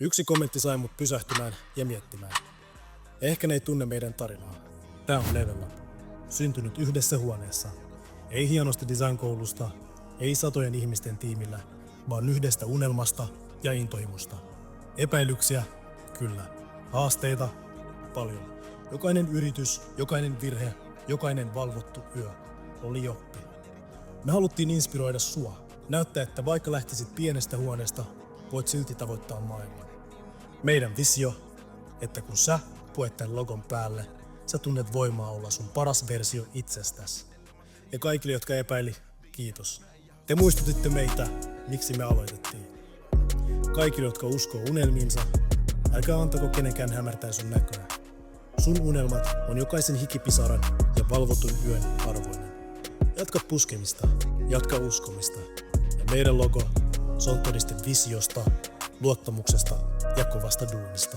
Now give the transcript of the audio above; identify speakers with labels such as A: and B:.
A: Yksi kommentti sai mut pysähtymään ja miettimään. Ehkä ne ei tunne meidän tarinaa. Tää on Level Up. Syntynyt yhdessä huoneessa. Ei hienosti design-koulusta, ei satojen ihmisten tiimillä, vaan yhdestä unelmasta ja intohimosta. Epäilyksiä? Kyllä. Haasteita? Paljon. Jokainen yritys, jokainen virhe, jokainen valvottu yö oli joppi. Me haluttiin inspiroida sua. Näyttää, että vaikka lähtisit pienestä huoneesta, voit silti tavoittaa maailman. Meidän visio, että kun sä puet tän logon päälle, sä tunnet voimaa olla sun paras versio itsestäsi. Ja kaikille, jotka epäili, kiitos. Te muistutitte meitä, miksi me aloitettiin. Kaikille, jotka uskoo unelmiinsa, älkää antako kenenkään hämärtää sun näköä. Sun unelmat on jokaisen hikipisaran ja valvotun yön arvoinen. Jatka puskemista, jatka uskomista. Ja meidän logo, se on todiste visiosta, luottamuksesta ja kovasta duunista.